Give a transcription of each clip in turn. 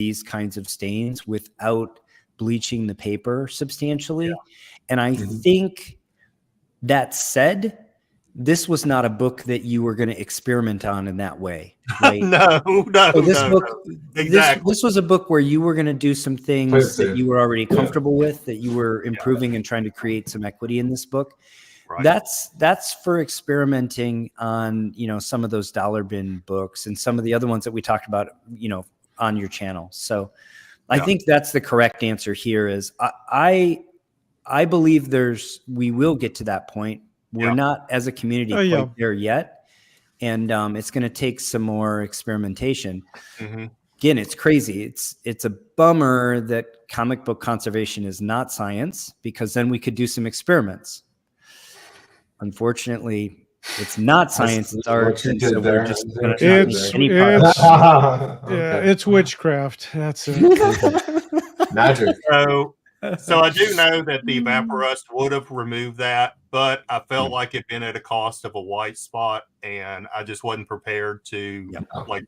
these kinds of stains without bleaching the paper substantially. Yeah. And I think that said, this was not a book that you were going to experiment on in that way, right? No. So this book, Exactly. this was a book where you were going to do some things that you were already comfortable with, that you were improving and trying to create some equity in this book. Right. That's for experimenting on, you know, some of those dollar bin books and some of the other ones that we talked about, you know, on your channel. So I think that's the correct answer here. Is I believe we will get to that point. We're not as a community quite there yet. And it's going to take some more experimentation. Again, it's crazy. It's a bummer that comic book conservation is not science, because then we could do some experiments. Unfortunately, it's not science, it's art. And so we're just going to it's witchcraft. That's it. Magic. So I do know that the Evaporust would have removed that, but I felt like it'd been at a cost of a white spot, and I just wasn't prepared to, like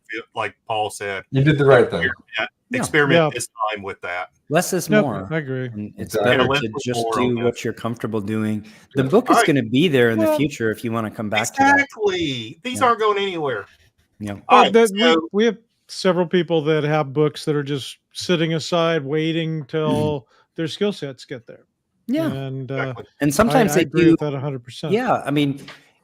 Paul said. You did the right thing. Experiment this time with that. Less is more. I agree. And it's better to just do what you're comfortable doing. The book is going to be there in the future if you want to come back to that. Exactly. These aren't going anywhere. Yeah. We have several people that have books that are just sitting aside waiting till their skill sets get there. Yeah. And sometimes I they agree do with that 100%. Yeah. I mean,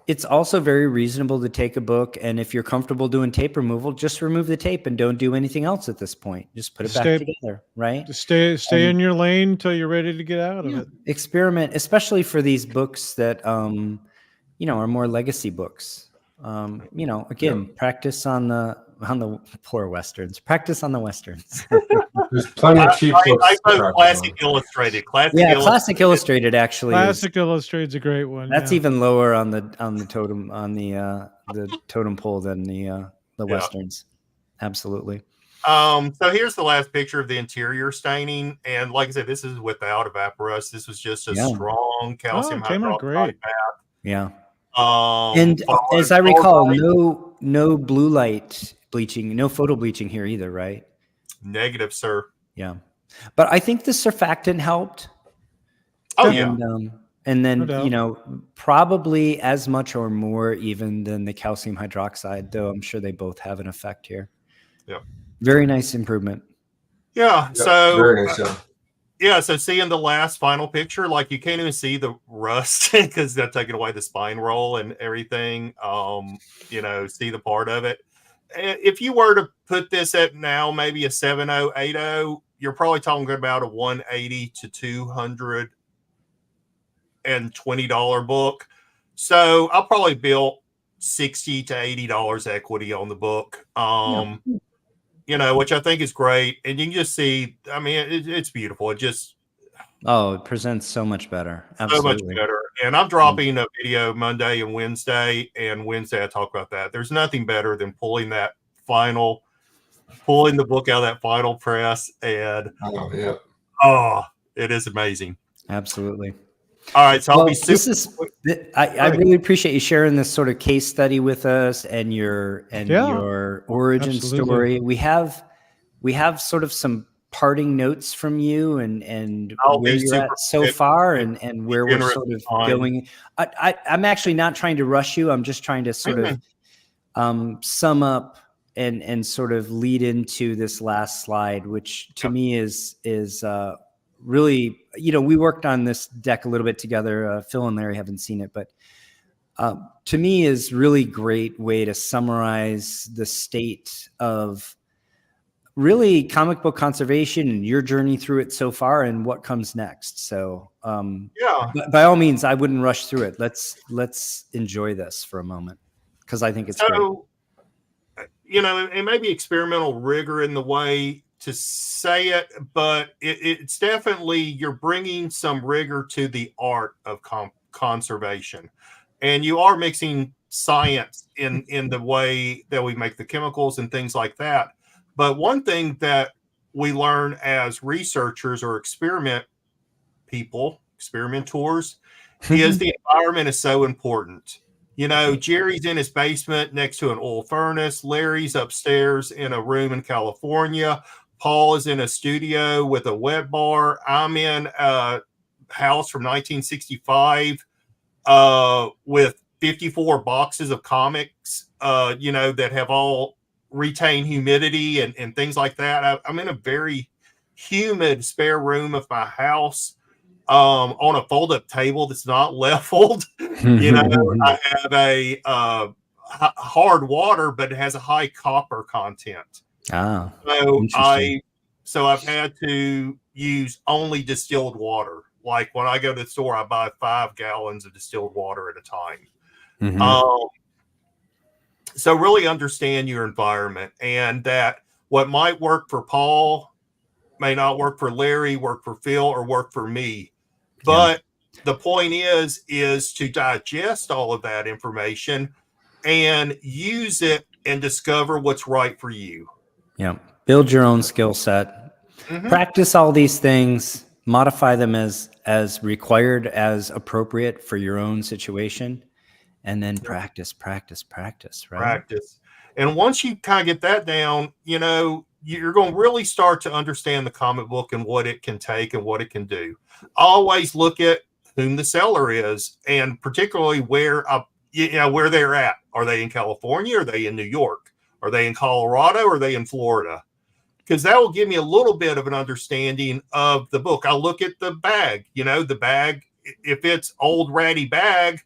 it's also very reasonable to take a book, and if you're comfortable doing tape removal, just remove the tape and don't do anything else at this point. Just put it back together, right? Just stay in your lane until you're ready to get out of it. Experiment, especially for these books that you know, are more legacy books. You know, again, practice on the poor Westerns. Practice on the Westerns. There's plenty of cheap books. I Classic Illustrated. Classic Illustrated actually. Classic Illustrated's a great one. That's even lower on the totem the totem pole than the Westerns. Absolutely. So here's the last picture of the interior staining, and like I said, this is without Evaporust. This was just a strong calcium hydroxide bath. Yeah. And as I recall, no blue light bleaching, no photo bleaching here either, right? Negative, sir. Yeah, but I think the surfactant helped. And then you know, probably as much or more even than the calcium hydroxide, though I'm sure they both have an effect here. Yeah, very nice improvement. Yeah, so very nice. So seeing the last final picture, like you can't even see the rust because they're taking away the spine roll and everything. You know, see the part of it. If you were to put this at now, maybe a 70, 80, you're probably talking about a $180 to $220 book. So I'll probably build $60 to $80 equity on the book. You know, which I think is great. And you can just see, I mean, it's beautiful. It just, it presents so much better. Absolutely. So much better. And I'm dropping a video Monday and Wednesday I talk about that. There's nothing better than pulling the book out of that final press. And it is amazing. Absolutely. All right. So I'll be super. I really appreciate you sharing this sort of case study with us and your origin story. We have sort of some parting notes from you and where you're at so far and where we're sort of going. I'm actually not trying to rush you. I'm just trying to sort of sum up and sort of lead into this last slide, which to me is really, you know, we worked on this deck a little bit together. Phil and Larry haven't seen it, but to me is really great way to summarize the state of really comic book conservation and your journey through it so far and what comes next. So by all means, I wouldn't rush through it. Let's enjoy this for a moment, because I think it's great. You know, it may be experimental rigor in the way to say it, but it's definitely, you're bringing some rigor to the art of conservation, and you are mixing science in the way that we make the chemicals and things like that. But one thing that we learn as researchers or experimenters is the environment is so important. You know, Jerry's in his basement next to an oil furnace. Larry's upstairs in a room in California Paul is in a studio with a wet bar. I'm in a house from 1965 with 54 boxes of comics, that have all retained humidity and things like that. I'm in a very humid spare room of my house, on a fold-up table that's not leveled. I have a hard water, but it has a high copper content. Ah, So I've had to use only distilled water. Like when I go to the store, I buy 5 gallons of distilled water at a time. So really understand your environment, and that what might work for Paul may not work for Larry, work for Phil, or work for me. But the point is to digest all of that information and use it and discover what's right for you. Yeah. Build your own skill set. Practice all these things, modify them as required, as appropriate for your own situation, and then practice, right? Practice. And once you kind of get that down, you're going to really start to understand the comic book and what it can take and what it can do. Always look at whom the seller is, and particularly where they're at. Are they in California? Are they in New York? Are they in Colorado? Or are they in Florida? Because that will give me a little bit of an understanding of the book. I'll look at the bag, the bag, if it's old ratty bag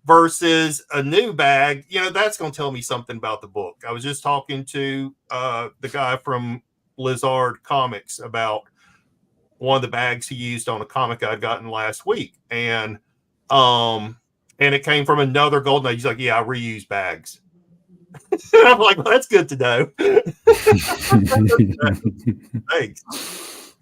versus a new bag, that's going to tell me something about the book. I was just talking to the guy from Blizzard Comics about one of the bags he used on a comic I'd gotten last week. And it came from another Golden Age. He's like, yeah, I reuse bags. I'm like, well, that's good to know. Thanks.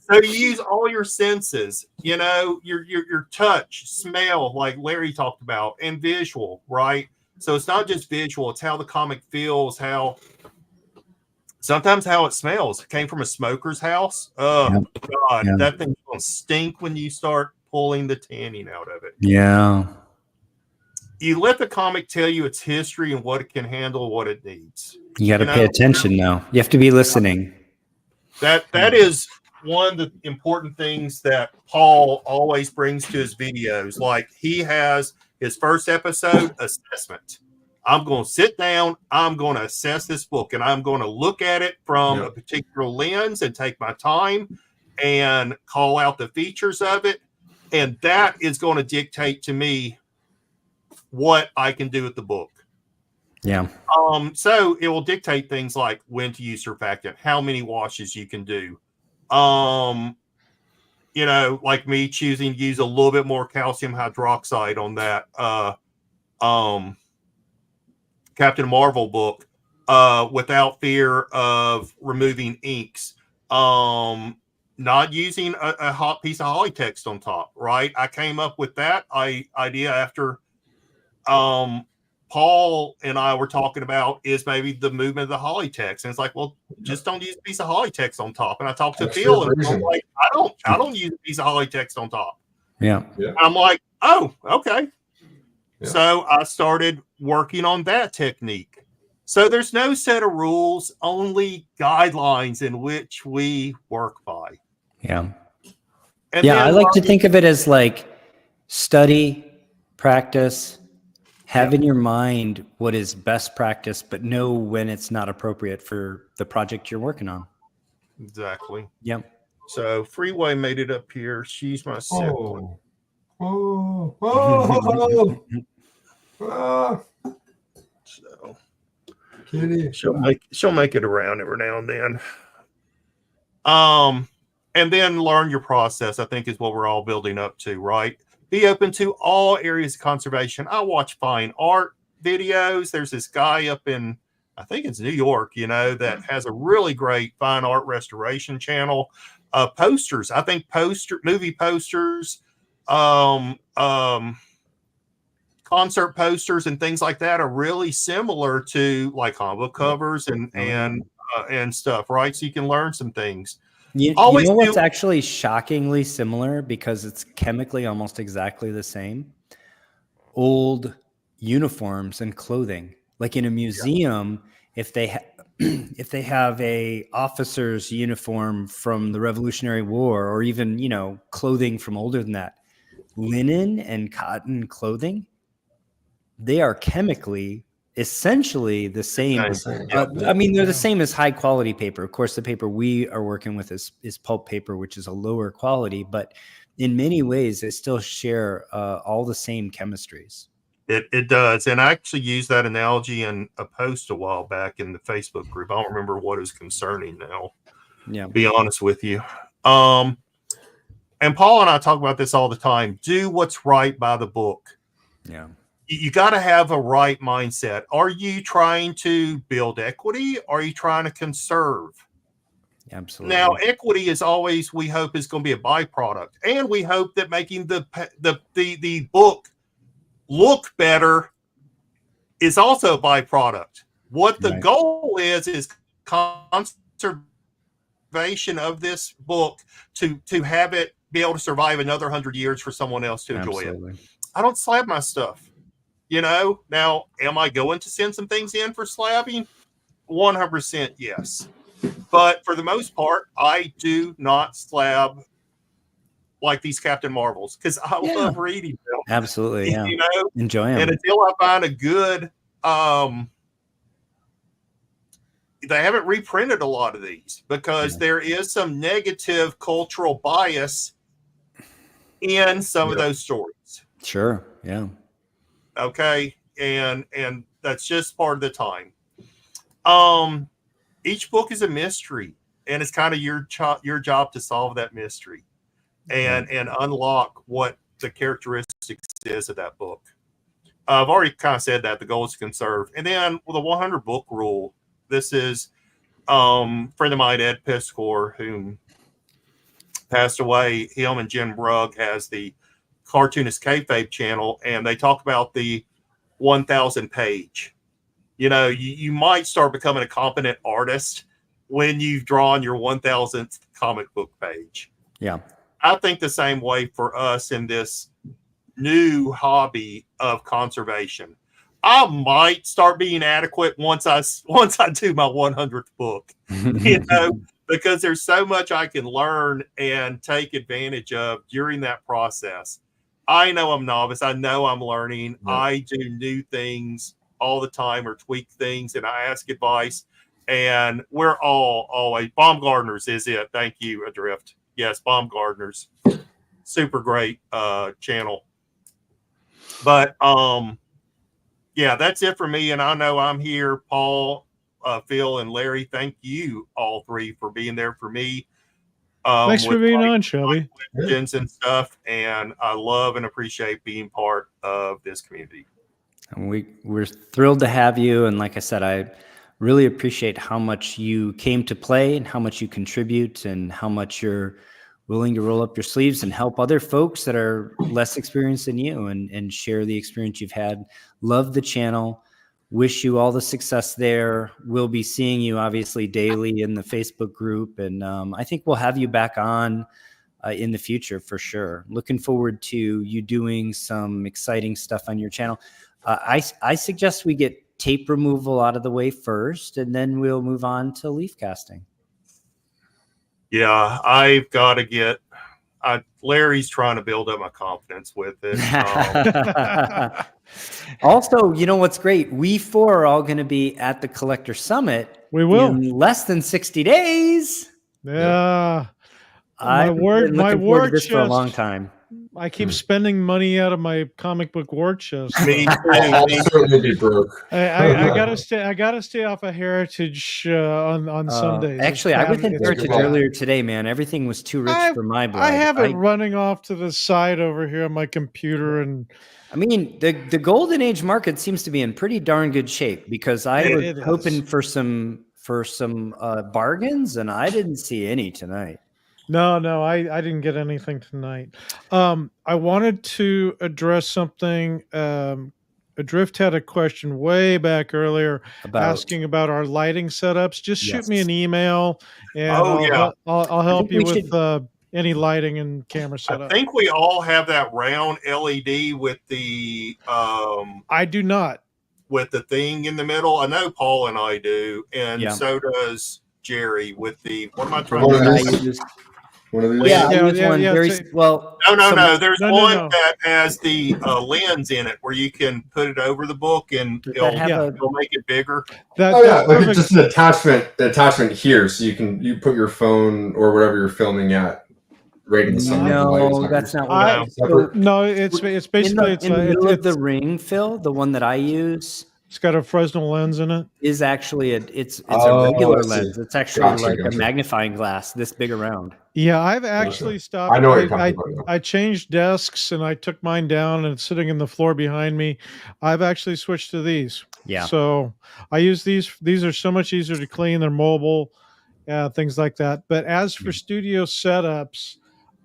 So you use all your senses, your touch, smell, like Larry talked about, and visual, right? So it's not just visual, it's how the comic feels, sometimes how it smells. It came from a smoker's house. Oh, God, that thing's going to stink when you start pulling the tanning out of it. Yeah. You let the comic tell you its history and what it can handle, what it needs. You got to pay attention now. You have to be listening. That is one of the important things that Paul always brings to his videos. Like, he has his first episode assessment. I'm going to sit down, I'm going to assess this book, and I'm going to look at it from a particular lens and take my time and call out the features of it. And that is going to dictate to me what I can do with the book. Yeah. So it will dictate things like when to use surfactant, how many washes you can do. Like me choosing to use a little bit more calcium hydroxide on that Captain Marvel book, without fear of removing inks. Not using a hot piece of holly text on top, right? I came up with that idea after Paul and I were talking about is maybe the movement of the holly text, and it's like, well, just don't use a piece of holly text on top. And I talked to Phil, and I'm like, I don't use a piece of holly text on top. Yeah. I'm like, oh, okay. Yeah. So I started working on that technique. So there's no set of rules, only guidelines in which we work by. Yeah. I like to think of it as like study, practice, have in your mind what is best practice, but know when it's not appropriate for the project you're working on. Exactly. Yep. So Freeway made it up here. She's my sick one. So Kitty. She'll make it around every now and then. And then learn your process, I think, is what we're all building up to, right? Be open to all areas of conservation. I watch fine art videos. There's this guy up in, I think it's New York, that has a really great fine art restoration channel. Posters. I think movie posters, concert posters and things like that are really similar to like comic book covers and stuff, right? So you can learn some things. You know what's actually shockingly similar, because it's chemically almost exactly the same? Old uniforms and clothing. Like in a museum, if they if they have a officer's uniform from the Revolutionary War, or even, clothing from older than that, linen and cotton clothing, they are chemically essentially the same. I mean, they're the same as high quality paper. Of course, the paper we are working with is pulp paper, which is a lower quality, but in many ways, they still share all the same chemistries. It does. And I actually used that analogy in a post a while back in the Facebook group. I don't remember what is concerning now. Yeah. To be honest with you. And Paul and I talk about this all the time. Do what's right by the book. Yeah. You got to have a right mindset. Are you trying to build equity? Or are you trying to conserve? Absolutely. Now, equity is always, we hope, is going to be a byproduct. And we hope that making the book look better is also a byproduct. What the goal is conservation of this book to have it be able to survive another 100 years for someone else to enjoy it. I don't slab my stuff. Now, am I going to send some things in for slabbing? 100% yes. But for the most part, I do not slab like these Captain Marvels, because I love reading them. Absolutely, yeah. Enjoy them. And until I find a good, they haven't reprinted a lot of these because there is some negative cultural bias in some of those stories. Sure, yeah. Okay, and that's just part of the time. Each book is a mystery, and it's kind of your job to solve that mystery. And unlock what the characteristics is of that book. I've already kind of said that the goal is to conserve. And then with the 100 book rule, this is friend of mine, Ed Piskor, whom passed away. Him and Jen Brugg has the Cartoonist Kayfabe channel, and they talk about the 1,000 page. You might start becoming a competent artist when you've drawn your 1,000th comic book page. Yeah. I think the same way for us in this new hobby of conservation. I might start being adequate once I do my 100th book, because there's so much I can learn and take advantage of during that process. I know I'm novice. I know I'm learning. Yeah. I do new things all the time, or tweak things, and I ask advice. And we're all always Baumgartners is it. Thank you, Adrift. Yes, Baumgartners, super great channel. But yeah, that's it for me. And I know I'm here, Paul, Phil, and Larry. Thank you all three for being there for me. Thanks for being on, Shelby. Questions and stuff, and I love and appreciate being part of this community. And we're thrilled to have you. And like I said, I really appreciate how much you came to play and how much you contribute and how much you're willing to roll up your sleeves and help other folks that are less experienced than you and share the experience you've had. Love the channel. Wish you all the success there. We'll be seeing you obviously daily in the Facebook group. And I think we'll have you back on in the future for sure. Looking forward to you doing some exciting stuff on your channel. I suggest we get tape removal out of the way first, and then we'll move on to leaf casting. Yeah, I've got to get. Larry's trying to build up my confidence with it. Also, you know what's great? We four are all going to be at the Collector Summit. We will in less than 60 days. Yeah, I've been looking forward to this for a long time. I keep spending money out of my comic book war chest. I'll certainly be broke. I gotta stay off of Heritage on Sundays. Actually, I was in Heritage earlier today, man. Everything was too rich for my blood. I have it running off to the side over here on my computer, and I mean the Golden Age market seems to be in pretty darn good shape, because I was hoping for some bargains, and I didn't see any tonight. No, I didn't get anything tonight. I wanted to address something. Adrift had a question way back earlier asking about our lighting setups. Just shoot me an email, and I'll help you with any lighting and camera setup. I think we all have that round LED with the. I do not. with the thing in the middle. I know Paul and I do, and Yeah. so does Jerry with the, what am I The trying one to I say? use. One of these. Yeah, I Yeah, use yeah, one yeah, very it's well. No. There's No, one no. that has the lens in it where you can put it over the book and Does that have a? it'll make it bigger. Oh yeah, like it's just an attachment here, so you put your phone or whatever you're filming at right in the center of the light. No, that's not what I- I. So No, it's basically in the middle of the it's ring, Phil. The one that I use got a Fresnel lens in it. is actually it's a Oh, regular I see. lens. It's actually Gotcha, like a gotcha. magnifying glass this big around. Yeah, I've actually stopped. I know what you're talking about now. I changed desks and I took mine down and it's sitting in the floor behind me. I've actually switched to these. Yeah. So I use these. These are so much easier to clean. They're mobile, things like that. But as for studio setups,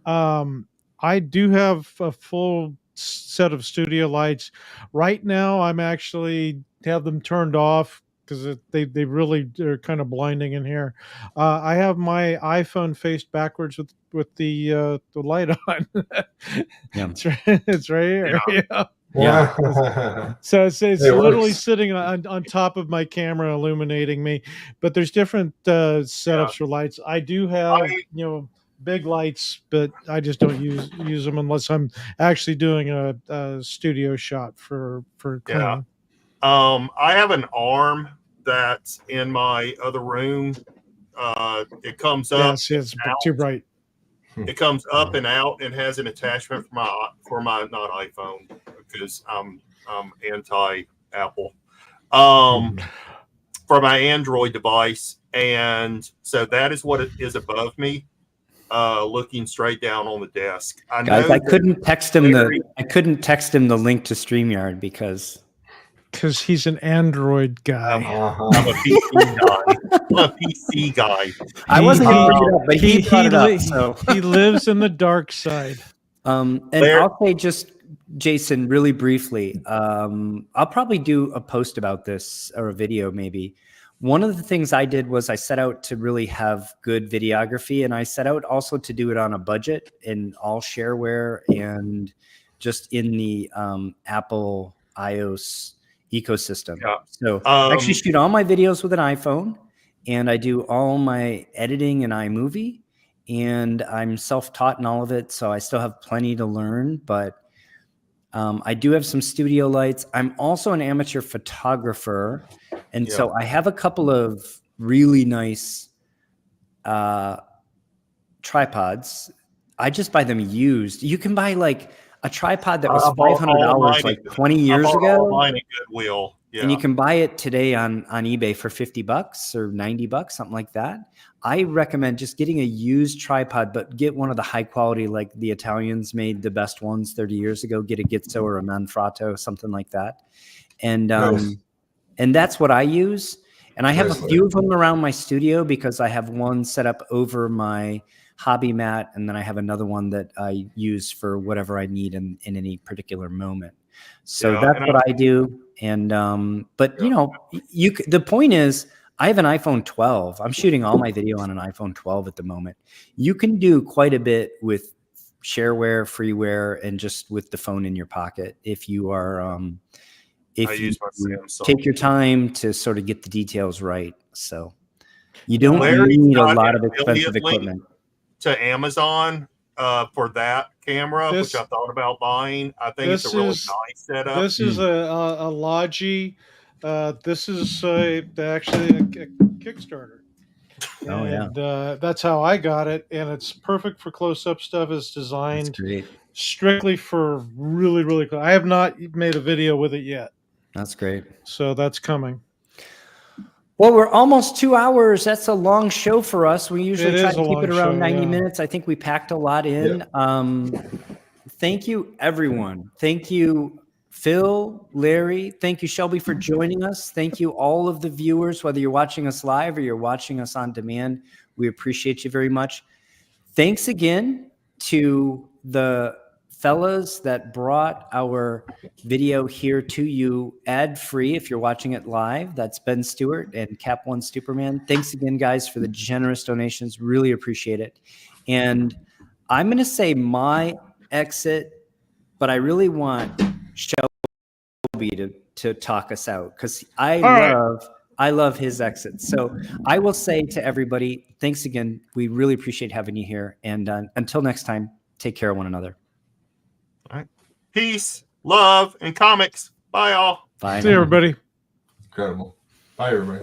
I do have a full set of studio lights. Right now, I'm actually have them turned off because they really are kind of blinding in here. I have my iPhone faced backwards with the light on. Yeah. It's right here. Yeah. Yeah. So it's It literally works. sitting on top of my camera, illuminating me. But there's different setups for lights. I do have big lights, but I just don't use them unless I'm actually doing a studio shot for cleaning. I have an arm that's in my other room. It comes up. Yes, it's out. too bright. It comes up and out and has an attachment for my not iPhone because I'm anti Apple. For my Android device, and so that is what it is above me, looking straight down on the desk. Guys, I couldn't text him the link to StreamYard because he's an Android guy. I'm a PC guy. I'm a PC guy. I wasn't going to bring it up, but he brought it up. So he lives in the dark side. And I'll say just, Jason, really briefly, I'll probably do a post about this or a video maybe. One of the things I did was I set out to really have good videography, and I set out also to do it on a budget in all shareware and just in the Apple iOS ecosystem. Yeah. So I actually shoot all my videos with an iPhone, and I do all my editing in iMovie, and I'm self-taught in all of it. So I still have plenty to learn, but I do have some studio lights. I'm also an amateur photographer. And so I have a couple of really nice tripods. I just buy them used. You can buy like a tripod that was $500 like 20 years ago. Mine at Goodwill. Yeah. And you can buy it today on eBay for $50 or $90, something like that. I recommend just getting a used tripod, but get one of the high quality, like the Italians made the best ones 30 years ago. Get a Gizzo or a Manfrotto, something like that. And and that's what I use. And I have a few of them around my studio because I have one set up over my hobby mat, and then I have another one that I use for whatever I need in any particular moment. So that's what I do. And but the point is, I have an iPhone 12. I'm shooting all my video on an iPhone 12 at the moment. You can do quite a bit with shareware, freeware, and just with the phone in your pocket if you are if you take your time to sort of get the details right. So you don't need a lot of expensive equipment. To Amazon for that camera, which I thought about buying. I think it's a really nice setup. This is a Logi. This is actually a Kickstarter. Oh, and that's how I got it, and it's perfect for close-up stuff. It's designed strictly for really, really close. I have not made a video with it yet. That's great. So that's coming. Well, we're almost 2 hours. That's a long show for us. We usually try to keep it around 90 minutes. I think we packed a lot in. Thank you, everyone. Thank you, Phil, Larry. Thank you, Shelby, for joining us. Thank you, all of the viewers, whether you're watching us live or you're watching us on demand. We appreciate you very much. Thanks again to the fellas that brought our video here to you ad-free if you're watching it live. That's Ben Stewart and Cap One Superman. Thanks again, guys, for the generous donations. Really appreciate it. And I'm going to say my exit, but I really want Shelby to to talk us out, because I love his exits. So I will say to everybody, thanks again. We really appreciate having you here. And until next time, take care of one another. All right. Peace, love, and comics. Bye, all. Bye. See you, everybody. Incredible. Bye, everybody.